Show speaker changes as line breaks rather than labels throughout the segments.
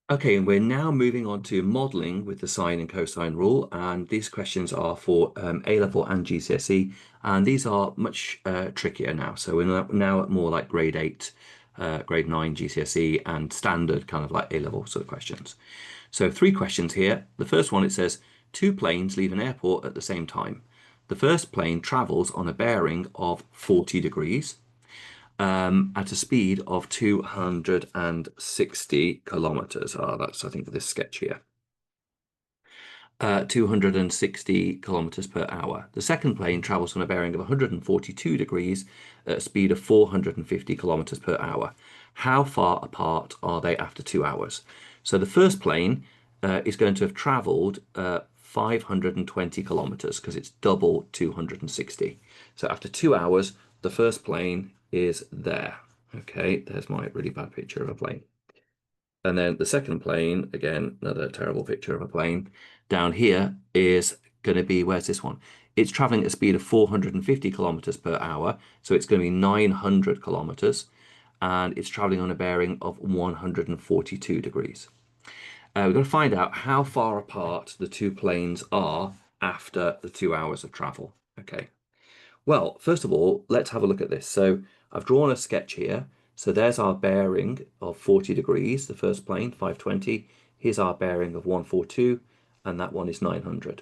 Okay, and we're now moving on to modeling with the sine and cosine rule. And these questions are for A-level and GCSE. And these are much trickier now. So we're now at more like grade 8, grade 9 GCSE and standard kind of like A-level sort of questions. So 3 questions here. The first one, it says, 2 planes leave an airport at the same time. The first plane travels on a bearing of 40 degrees. At a speed of 260 kilometers. That's, I think, this sketch here. 260 kilometers per hour. The second plane travels on a bearing of 142 degrees at a speed of 450 kilometers per hour. How far apart are they after 2 hours? So the first plane is going to have traveled 520 kilometers because it's double 260. So after 2 hours, the first plane is there. Okay, there's my really bad picture of a plane. And then the second plane, again, another terrible picture of a plane, down here is going to be, where's this one? It's traveling at a speed of 450 kilometers per hour. So it's going to be 900 kilometers. And it's traveling on a bearing of 142 degrees. We've got to find out how far apart the 2 planes are after the 2 hours of travel. Okay. Well, first of all, let's have a look at this. So I've drawn a sketch here. So there's our bearing of 40 degrees, the first plane, 520. Here's our bearing of 142, and that one is 900.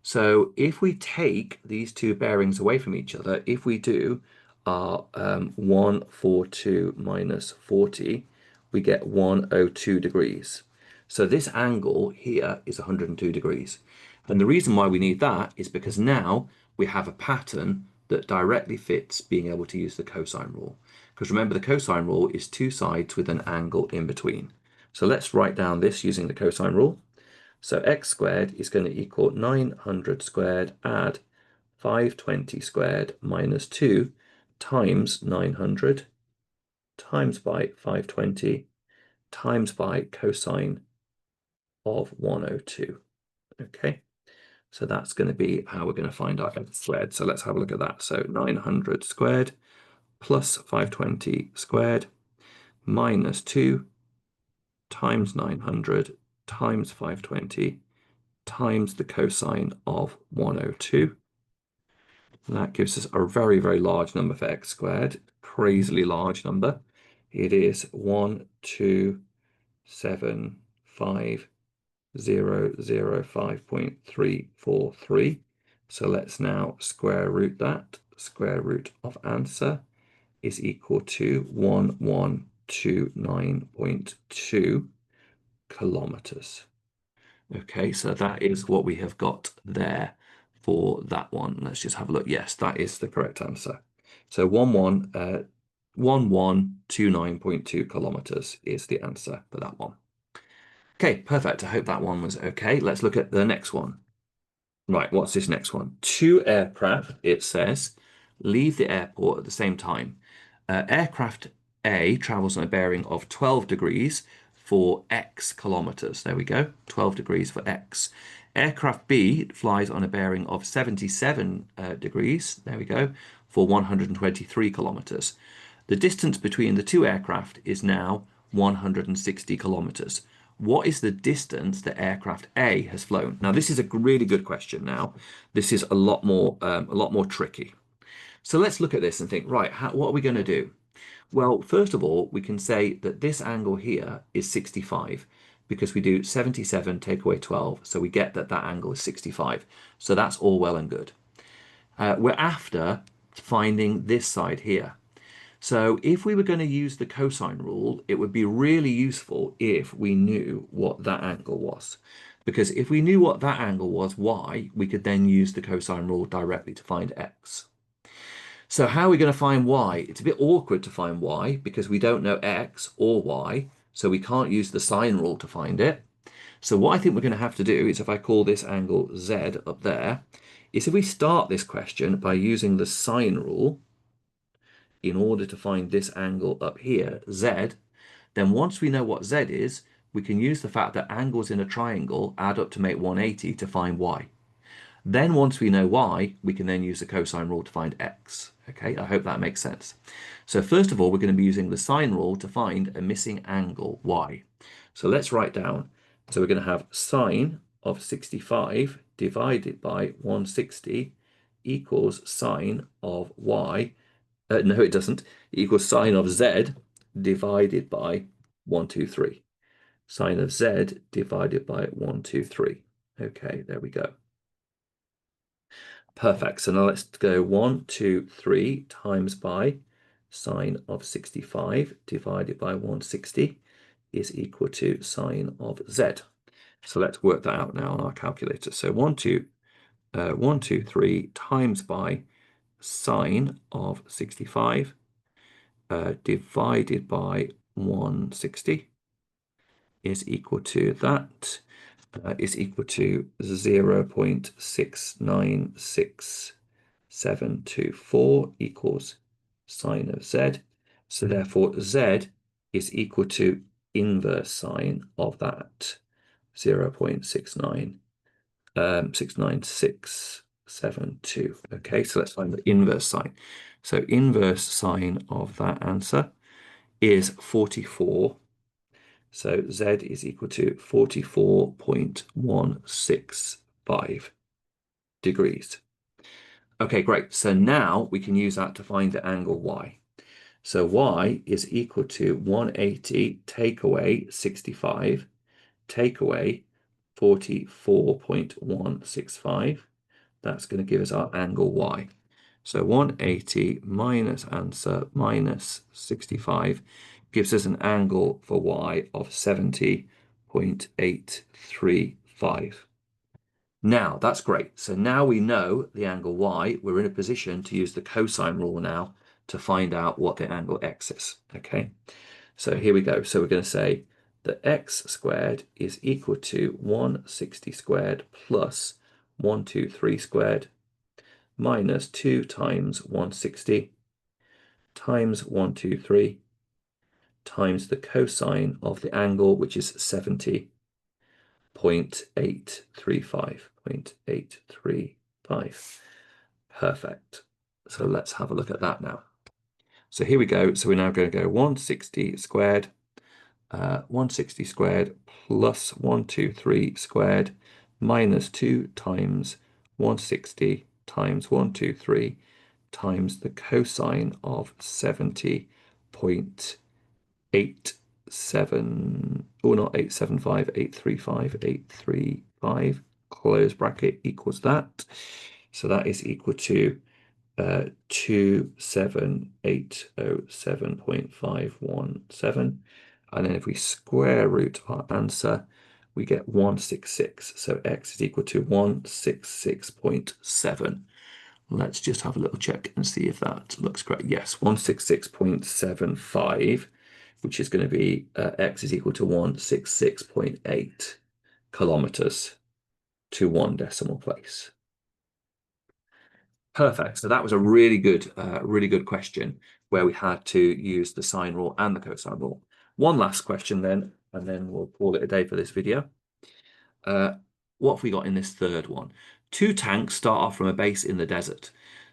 So if we take these 2 bearings away from each other, if we do our 142 minus 40, we get 102 degrees. So this angle here is 102 degrees. And the reason why we need that is because now we have a pattern that directly fits being able to use the cosine rule. Because remember, the cosine rule is 2 sides with an angle in between. So let's write down this using the cosine rule. So x squared is going to equal 900 squared add 520 squared minus 2 times 900 times by 520 times by cosine of 102. Okay. So that's going to be how we're going to find our x squared. So let's have a look at that. So 900 squared plus 520 squared minus 2 times 900 times 520 times the cosine of 102. And that gives us a very, very large number for x squared, crazily large number. It is 1275005.343. So let's now square root that. Square root of answer is equal to 1129.2 kilometers. Okay, so that is what we have got there for that one. Let's just have a look. Yes, that is the correct answer. So 1129.2 kilometers is the answer for that one. Okay, perfect. I hope that one was okay. Let's look at the next one. Right, what's this next one? 2 aircraft, it says, leave the airport at the same time. Aircraft A travels on a bearing of 12 degrees for x kilometers. There we go, 12 degrees for x. Aircraft B flies on a bearing of 77 degrees, there we go, for 123 kilometers. The distance between the 2 aircraft is now 160 kilometers. What is the distance that aircraft A has flown? Now, this is a really good question now. This is a lot more tricky. So let's look at this and think, right, what are we going to do? Well, first of all, we can say that this angle here is 65 because we do 77 take away 12. So we get that that angle is 65. So that's all well and good. We're after finding this side here. So if we were going to use the cosine rule, it would be really useful if we knew what that angle was. Because if we knew what that angle was, y, we could then use the cosine rule directly to find x. So how are we going to find y? It's a bit awkward to find y because we don't know x or y, so we can't use the sine rule to find it. So what I think we're going to have to do is, if I call this angle z up there, is if we start this question by using the sine rule in order to find this angle up here, z, then once we know what z is, we can use the fact that angles in a triangle add up to make 180 to find y. Then once we know y, we can then use the cosine rule to find x. Okay, I hope that makes sense. So first of all, we're going to be using the sine rule to find a missing angle, y. So let's write down. So we're going to have sine of 65 divided by 160 equals sine of y. No, it doesn't. It equals sine of z divided by 123. Sine of z divided by 123. Okay, there we go. Perfect. So now let's go 1, 2, 3 times by sine of 65 divided by 160 is equal to sine of z. So let's work that out now on our calculator. So 1, 2, 3 times by sine of 65 divided by 160 is equal to that. Is equal to 0.696724 equals sine of z. So therefore z is equal to inverse sine of that 0.69672. Okay, so let's find the inverse sine. So inverse sine of that answer is 44. So z is equal to 44.165 degrees. Okay, great. So now we can use that to find the angle y. So y is equal to 180 take away 65 take away 44.165. That's going to give us our angle y. So 180 minus answer minus 65 gives us an angle for y of 70.835. Now, that's great. So now we know the angle y. We're in a position to use the cosine rule now to find out what the angle x is. Okay, so here we go. So we're going to say that x squared is equal to 160 squared plus 123 squared minus 2 times 160 times 123 times the cosine of the angle, which is 70.835. Perfect. So let's have a look at that now. So here we go. So we're now going to go 160 squared, 160 squared plus 123 squared minus 2 times 160 times 123 times the cosine of 70.87, or not 875, 835, close bracket equals that. So that is equal to 27807.517. And then if we square root our answer, we get 166. So x is equal to 166.7. Let's just have a little check and see if that looks correct. Yes, 166.75, which is going to be x is equal to 166.8 kilometers to 1 decimal place. Perfect. So that was a really good question where we had to use the sine rule and the cosine rule. One last question then, and then we'll call it a day for this video. What have we got in this third one? Two tanks start off from a base in the desert.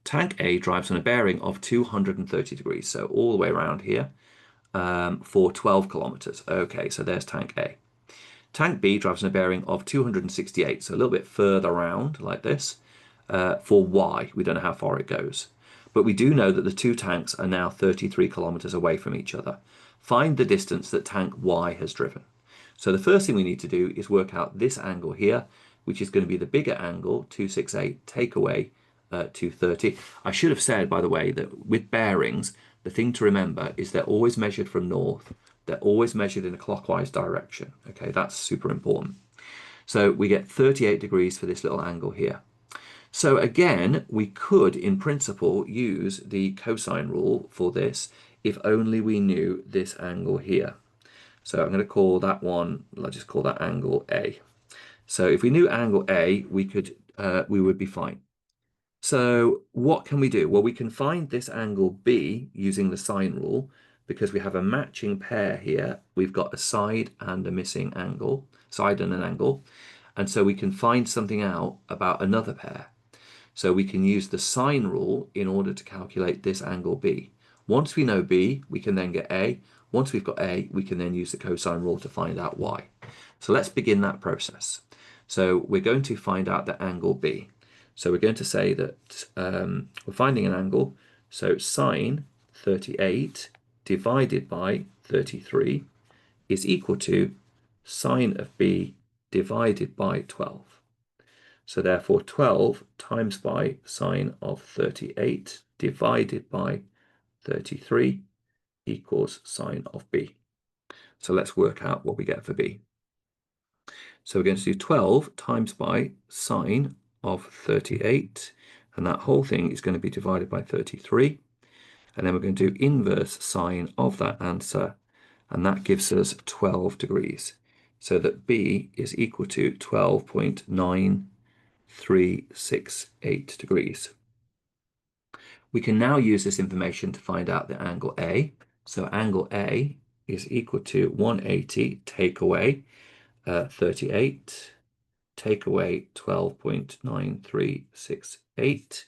Tank A drives on a bearing of 230 degrees, so all the way around here, for 12 kilometers. Okay, so there's tank A. Tank B drives on a bearing of 268, so a little bit further around like this, for Y. We don't know how far it goes. But we do know that the two tanks are now 33 kilometers away from each other. Find the distance that tank Y has driven. So the first thing we need to do is work out this angle here, which is going to be the bigger angle, 268, take away 230. I should have said, by the way, that with bearings, the thing to remember is they're always measured from north. They're always measured in a clockwise direction. Okay, that's super important. So we get 38 degrees for this little angle here. So again, we could, in principle, use the cosine rule for this if only we knew this angle here. So I'm going to call that one, I'll just call that angle A. So if we knew angle A, we would be fine. So what can we do? Well, we can find this angle B using the sine rule because we have a matching pair here. We've got a side and a missing angle, side and an angle. And so we can find something out about another pair. So we can use the sine rule in order to calculate this angle B. Once we know B, we can then get A. Once we've got A, we can then use the cosine rule to find out Y. So let's begin that process. So we're going to find out the angle B. So we're going to say that we're finding an angle. So sine 38 divided by 33 is equal to sine of B divided by 12. So therefore 12 times by sine of 38 divided by 33 equals sine of B. So let's work out what we get for B. So we're going to do 12 times by sine of 38, and that whole thing is going to be divided by 33. And then we're going to do inverse sine of that answer, and that gives us 12 degrees. So that B is equal to 12.9368 degrees. We can now use this information to find out the angle A. So angle A is equal to 180 take away 38, take away 12.9368.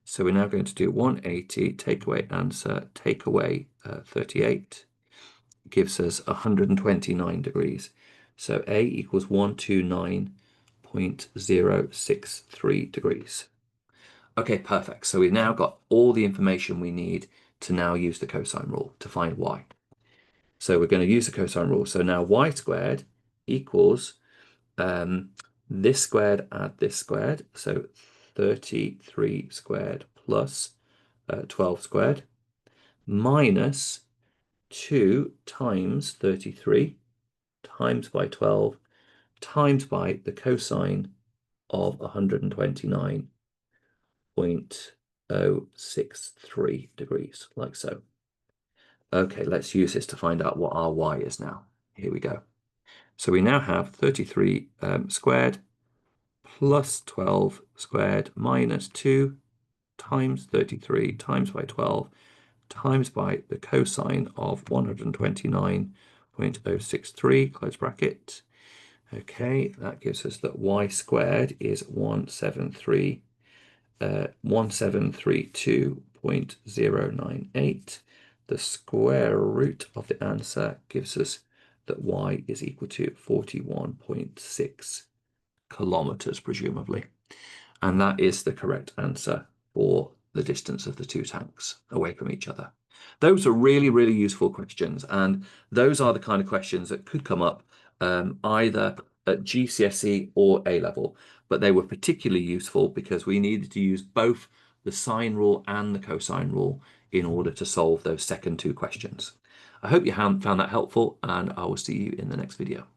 So we're now going to do 180 take away answer, take away 38, gives us 129 degrees. So A equals 129.063 degrees. Okay, perfect. So we've now got all the information we need to now use the cosine rule to find Y. So we're going to use the cosine rule. So now Y squared equals this squared add this squared. So 33 squared plus 12 squared minus 2 times 33 times by 12 times by the cosine of 129.063 degrees, like so. Okay, let's use this to find out what our Y is now. Here we go. So we now have 33 squared plus 12 squared minus 2 times 33 times by 12 times by the cosine of 129.063, close bracket. Okay, that gives us that Y squared is 1732.098. The square root of the answer gives us that Y is equal to 41.6 kilometers, presumably. And that is the correct answer for the distance of the two tanks away from each other. Those are really, really useful questions. And those are the kind of questions that could come up either at GCSE or A-level. But they were particularly useful because we needed to use both the sine rule and the cosine rule in order to solve those second two questions. I hope you found that helpful, and I will see you in the next video.